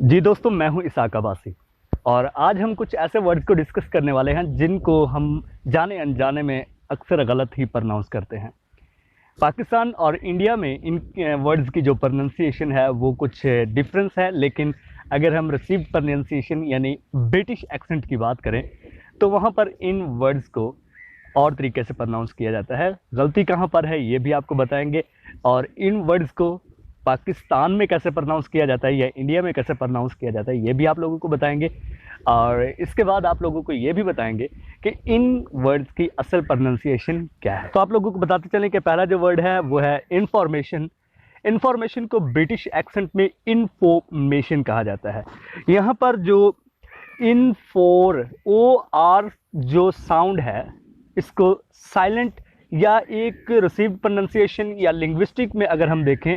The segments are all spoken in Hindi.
जी दोस्तों, मैं हूं इसाक अब्बासी और आज हम कुछ ऐसे वर्ड्स को डिस्कस करने वाले हैं जिनको हम जाने अनजाने में अक्सर गलत ही प्रोनाउंस करते हैं। पाकिस्तान और इंडिया में इन वर्ड्स की जो प्रोनाउंसिएशन है वो कुछ डिफरेंस है, लेकिन अगर हम रिसीव्ड प्रोनाउंसिएशन यानी ब्रिटिश एक्सेंट की बात करें तो वहाँ पर इन वर्ड्स को और तरीके से प्रोनाउंस किया जाता है। गलती कहाँ पर है ये भी आपको बताएंगे, और इन वर्ड्स को पाकिस्तान में कैसे प्रोनाउंस किया जाता है या इंडिया में कैसे प्रोनाउंस किया जाता है ये भी आप लोगों को बताएंगे। और इसके बाद आप लोगों को ये भी बताएंगे कि इन वर्ड्स की असल प्रोनाउंसिएशन क्या है। तो आप लोगों को बताते चलें कि पहला जो वर्ड है वो है इंफॉर्मेशन। इंफॉर्मेशन को ब्रिटिश एक्सेंट में इन्फॉर्मेशन कहा जाता है। यहाँ पर जो इनफोर ओ आर जो साउंड है इसको साइलेंट या एक रिसीव्ड प्रोनाउंसिएशन या लिंग्विस्टिक में अगर हम देखें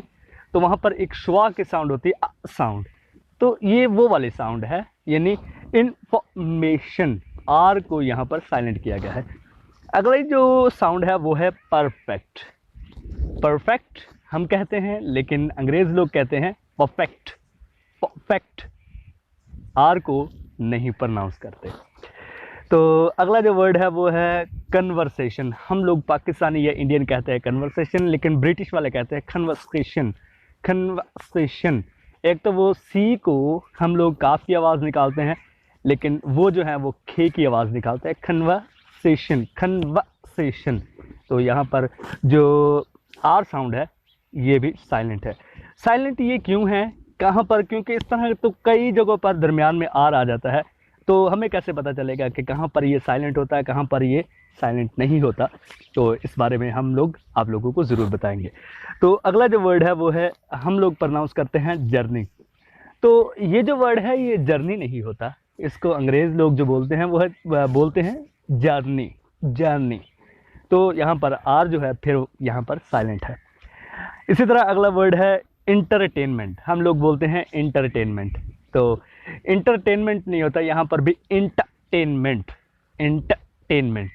तो वहाँ पर एक श्वा की साउंड होती है साउंड, तो ये वो वाली साउंड है, यानी इन्फॉर्मेशन आर को यहाँ पर साइलेंट किया गया है। अगला जो साउंड है वो है परफेक्ट। परफेक्ट हम कहते हैं लेकिन अंग्रेज लोग कहते हैं परफेक्ट। परफेक्ट आर को नहीं प्रोनाउंस करते। तो अगला जो वर्ड है वो है कन्वर्सेशन। हम लोग पाकिस्तानी या इंडियन कहते हैं कन्वर्सेशन, लेकिन ब्रिटिश वाले कहते हैं कन्वर्सेशन। कन्वर्सेशन, एक तो वो सी को हम लोग काफ की आवाज़ निकालते हैं, लेकिन वो जो है वो खे की आवाज़ निकालते हैं। Conversation, conversation. तो यहाँ पर जो आर साउंड है ये भी साइलेंट है। साइलेंट ये क्यों है, कहाँ पर? क्योंकि इस तरह तो कई जगहों पर दरमियान में आर आ जाता है, तो हमें कैसे पता चलेगा कि कहाँ पर ये साइलेंट होता है, कहाँ पर ये साइलेंट नहीं होता। तो इस बारे में हम लोग आप लोगों को ज़रूर बताएंगे। तो अगला जो वर्ड है वो है, हम लोग प्रोनाउंस करते हैं जर्नी। तो ये जो वर्ड है ये जर्नी नहीं होता, इसको अंग्रेज़ लोग जो बोलते हैं वो है बोलते हैं जर्नी। जर्नी, तो यहाँ पर आर जो है फिर यहाँ पर साइलेंट है। इसी तरह अगला वर्ड है इंटरटेनमेंट। हम लोग बोलते हैं इंटरटेनमेंट, तो इंटरटेनमेंट नहीं होता, यहाँ पर भी इंटरटेनमेंट। इंटरटेनमेंट,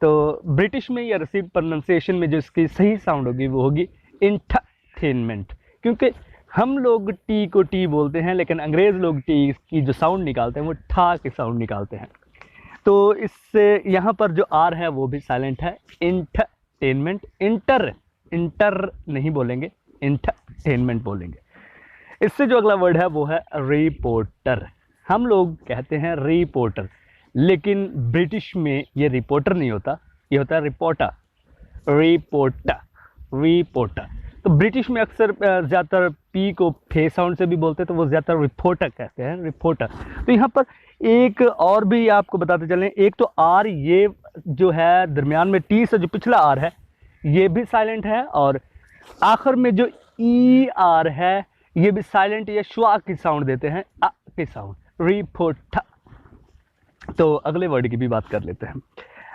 तो ब्रिटिश में या रिसीव्ड प्रोनाउंसिएशन में जो इसकी सही साउंड होगी वो होगी इंटरटेनमेंट, क्योंकि हम लोग टी को टी बोलते हैं लेकिन अंग्रेज़ लोग टी की जो साउंड निकालते हैं वो ठा की साउंड निकालते हैं। तो इससे यहाँ पर जो आर है वो भी साइलेंट है। इंटरटेनमेंट, इंटर नहीं बोलेंगे, इंटरटेनमेंट बोलेंगे। इससे जो अगला वर्ड है वो है रिपोर्टर। हम लोग कहते हैं रिपोर्टर, लेकिन ब्रिटिश में ये रिपोर्टर नहीं होता, ये होता है रिपोर्टर। Reporter, reporter. तो ब्रिटिश में अक्सर ज़्यादातर पी को फे साउंड से भी बोलते हैं, तो वो ज़्यादातर रिपोर्टर कहते हैं, रिपोर्टर। तो यहाँ पर एक और भी आपको बताते चलें, एक तो आर ये जो है दरमियान में टी से जो पिछला आर है ये भी साइलेंट है, और आखिर में जो ई आर है ये भी साइलेंट या श्वा की साउंड देते हैं, आ की साउंड, रिपोर्टर। तो अगले वर्ड की भी बात कर लेते हैं।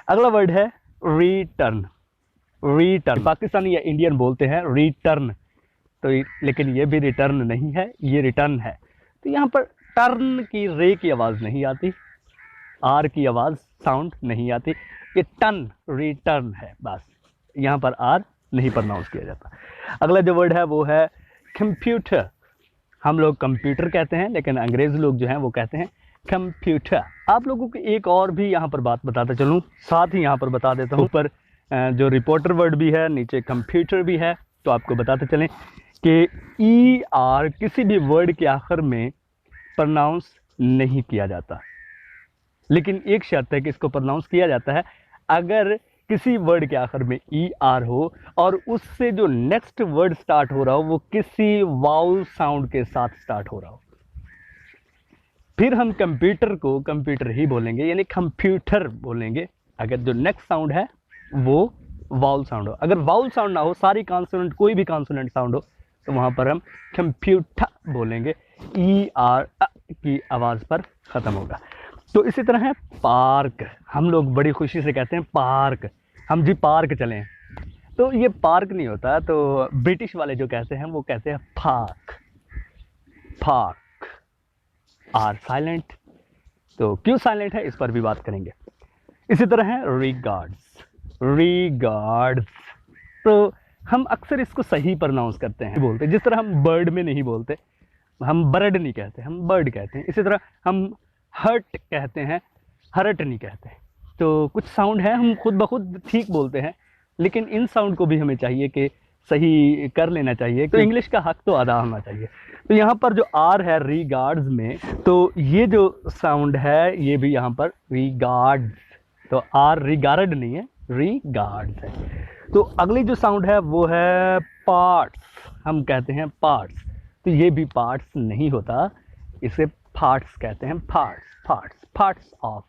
अगला वर्ड है रिटर्न। रिटर्न पाकिस्तानी या इंडियन बोलते हैं रिटर्न, तो लेकिन ये भी रिटर्न नहीं है, ये रिटर्न है। तो यहाँ पर टर्न की रे की आवाज़ नहीं आती, आर की आवाज़ साउंड नहीं आती, ये टर्न, रिटर्न है बस, यहाँ पर आर नहीं प्रोनाउंस किया जाता। अगला जो वर्ड है वो है कंप्यूटर। हम लोग कंप्यूटर कहते हैं लेकिन अंग्रेज़ लोग जो हैं वो कहते हैं कंप्यूटर। आप लोगों को एक और भी यहाँ पर बात बताता चलूँ, साथ ही यहाँ पर बता देता हूँ, ऊपर जो रिपोर्टर वर्ड भी है, नीचे कंप्यूटर भी है, तो आपको बताते चलें कि ई आर किसी भी वर्ड के आखिर में प्रोनाउंस नहीं किया जाता, लेकिन एक शर्त है कि इसको प्रोनाउंस किया जाता है अगर किसी वर्ड के आखिर में ई आर हो और उससे जो नेक्स्ट वर्ड स्टार्ट हो रहा हो वो किसी वाउल साउंड के साथ स्टार्ट हो रहा हो। फिर हम कंप्यूटर को कंप्यूटर ही बोलेंगे, यानी कंप्यूटर बोलेंगे अगर जो नेक्स्ट साउंड है वो वाउल साउंड हो। अगर वाउल साउंड ना हो, सारी कॉन्सोनेंट कोई भी कॉन्सोनेंट साउंड हो, तो वहाँ पर हम कंप्यूटर बोलेंगे, ई आर की आवाज़ पर ख़त्म होगा। तो इसी तरह है पार्क। हम लोग बड़ी खुशी से कहते हैं पार्क, हम जी पार्क चलें, तो ये पार्क नहीं होता, तो ब्रिटिश वाले जो कहते हैं वो कहते हैं पार्क। Park, are silent. तो क्यों साइलेंट है इस पर भी बात करेंगे। इसी तरह है रिगार्ड्स। रिगार्ड्स, तो हम अक्सर इसको सही प्रोनाउंस करते हैं, बोलते जिस तरह हम बर्ड में नहीं बोलते, हम बर्ड नहीं कहते, हम बर्ड कहते हैं। इसी तरह हम हर्ट कहते हैं, हर्ट नहीं कहते। तो कुछ साउंड है हम खुद ब खुद ठीक बोलते हैं, लेकिन इन साउंड को भी हमें चाहिए कि सही कर लेना चाहिए, तो इंग्लिश का हक तो अदा होना चाहिए। तो यहाँ पर जो आर है रिगार्ड्स में, तो ये जो साउंड है ये भी यहाँ पर रिगार्ड्स, तो आर रिगार्ड नहीं है, रिगार्ड्स है। तो अगली जो साउंड है वो है पार्ट्स, हम कहते हैं पार्ट्स, तो ये भी पार्ट्स नहीं होता, इसे पार्ट्स कहते हैं, पार्ट्स पार्ट्स पार्ट्स ऑफ।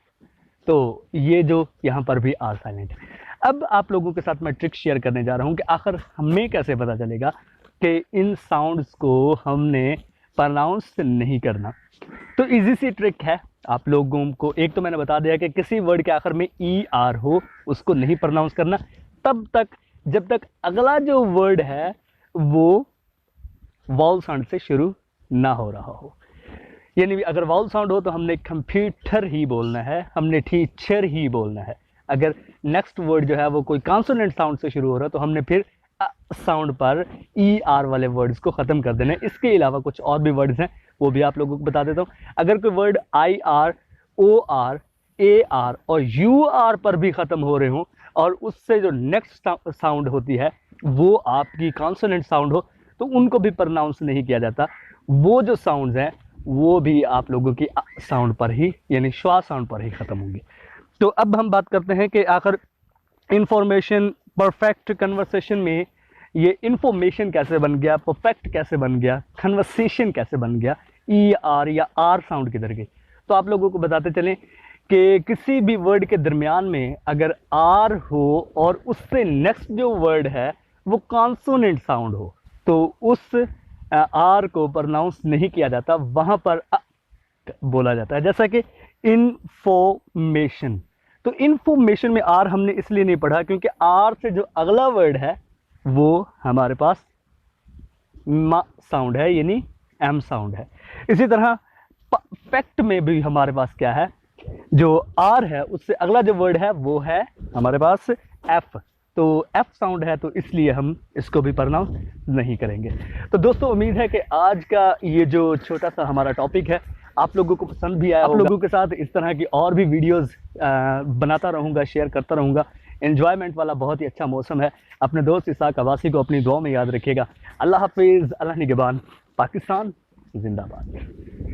तो ये जो यहाँ पर भी आर साइलेंट है। अब आप लोगों के साथ मैं ट्रिक शेयर करने जा रहा हूँ कि आखिर हमें कैसे पता चलेगा कि इन साउंड्स को हमने प्रोनाउंस नहीं करना। तो इजी सी ट्रिक है आप लोगों को। एक तो मैंने बता दिया कि किसी वर्ड के आखिर में ई आर हो उसको नहीं प्रोनाउंस करना तब तक जब तक अगला जो वर्ड है वो वॉवल साउंड से शुरू ना हो रहा हो। यानी अगर वाउल साउंड हो तो हमने कंप्यूटर ही बोलना है, हमने टीचर ही बोलना है। अगर नेक्स्ट वर्ड जो है वो कोई कॉन्सोनेंट साउंड से शुरू हो रहा है तो हमने फिर साउंड पर ई आर वाले वर्ड्स को ख़त्म कर देना है। इसके अलावा कुछ और भी वर्ड्स हैं वो भी आप लोगों को बता देता हूँ। अगर कोई word I R, O R, A R और यू आर पर भी ख़त्म हो रहे हों और उससे जो नेक्स्ट साउंड होती है वो आपकी कॉन्सोनेंट साउंड हो तो उनको भी प्रोनाउंस नहीं किया जाता। वो जो साउंड्स हैं वो भी आप लोगों की साउंड पर ही यानी श्वास साउंड पर ही ख़त्म होंगे। तो अब हम बात करते हैं कि आखिर इंफॉर्मेशन परफेक्ट कन्वर्सेशन में ये इंफॉर्मेशन कैसे बन गया, परफेक्ट कैसे बन गया, कन्वर्सेशन कैसे बन गया ई आर या आर साउंड किधर गई। तो आप लोगों को बताते चलें कि किसी भी वर्ड के दरमियान में अगर आर हो और उससे नेक्स्ट जो वर्ड है वो कॉन्सोनेंट साउंड हो तो उस आर को प्रोनाउंस नहीं किया जाता, वहाँ पर बोला जाता है। जैसा कि इंफॉर्मेशन, तो इंफॉर्मेशन में आर हमने इसलिए नहीं पढ़ा क्योंकि आर से जो अगला वर्ड है वो हमारे पास मा साउंड है यानी एम साउंड है। इसी तरह परफेक्ट में भी हमारे पास क्या है, जो आर है उससे अगला जो वर्ड है वो है हमारे पास एफ, तो एफ साउंड है तो इसलिए हम इसको भी प्रोनाउंस नहीं करेंगे। तो दोस्तों उम्मीद है कि आज का ये जो छोटा सा हमारा टॉपिक है आप लोगों को पसंद भी आया। आप लोगों के साथ इस तरह की और भी वीडियोस बनाता रहूँगा, शेयर करता रहूँगा। एन्जॉयमेंट वाला बहुत ही अच्छा मौसम है। अपने दोस्त इसाक अब्बासी को अपनी दुआ में याद रखिएगा। अल्लाह हाफिज़, अल्लाह निगहबान, पाकिस्तान जिंदाबाद।